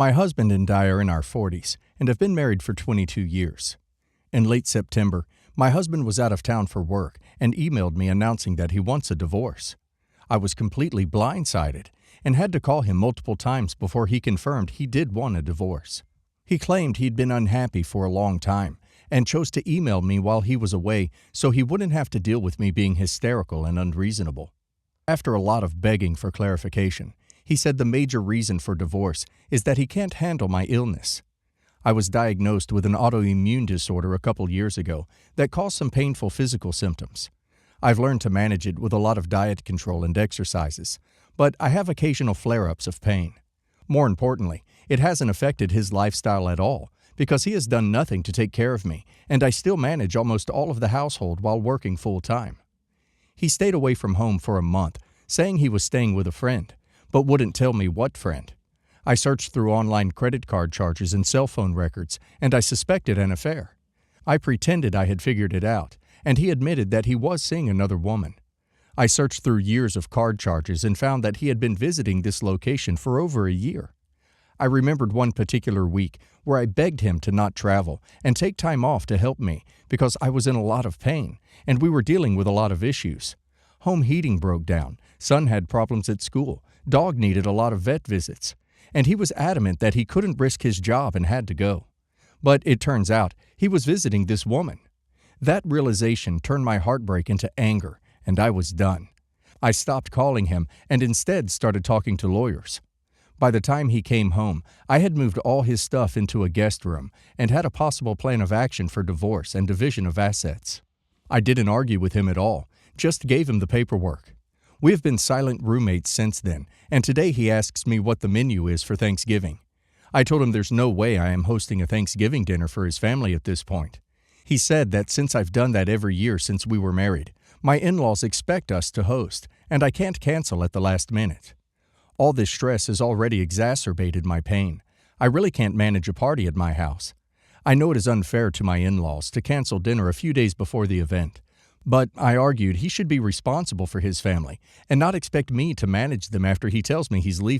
My husband and I are in our 40s and have been married for 22 years. In late September, my husband was out of town for work and emailed me announcing that he wants a divorce. I was completely blindsided and had to call him multiple times before he confirmed he did want a divorce. He claimed he'd been unhappy for a long time and chose to email me while he was away so he wouldn't have to deal with me being hysterical and unreasonable. After a lot of begging for clarification, he said the major reason for divorce is that he can't handle my illness. I was diagnosed with an autoimmune disorder a couple years ago that caused some painful physical symptoms. I've learned to manage it with a lot of diet control and exercises, but I have occasional flare-ups of pain. More importantly, it hasn't affected his lifestyle at all because he has done nothing to take care of me, and I still manage almost all of the household while working full-time. He stayed away from home for a month, saying he was staying with a friend, but wouldn't tell me what friend. I searched through online credit card charges and cell phone records, and I suspected an affair. I pretended I had figured it out, and he admitted that he was seeing another woman. I searched through years of card charges and found that he had been visiting this location for over a year. I remembered one particular week where I begged him to not travel and take time off to help me because I was in a lot of pain, and we were dealing with a lot of issues. Home heating broke down, son had problems at school, dog needed a lot of vet visits, and he was adamant that he couldn't risk his job and had to go. But it turns out he was visiting this woman. That realization turned my heartbreak into anger, and I was done. I stopped calling him and instead started talking to lawyers. By the time he came home, I had moved all his stuff into a guest room and had a possible plan of action for divorce and division of assets. I didn't argue with him at all, just gave him the paperwork. We have been silent roommates since then, and today he asks me what the menu is for Thanksgiving. I told him there's no way I am hosting a Thanksgiving dinner for his family at this point. He said that since I've done that every year since we were married, my in-laws expect us to host, and I can't cancel at the last minute. All this stress has already exacerbated my pain. I really can't manage a party at my house. I know it is unfair to my in-laws to cancel dinner a few days before the event, but I argued he should be responsible for his family and not expect me to manage them after he tells me he's leaving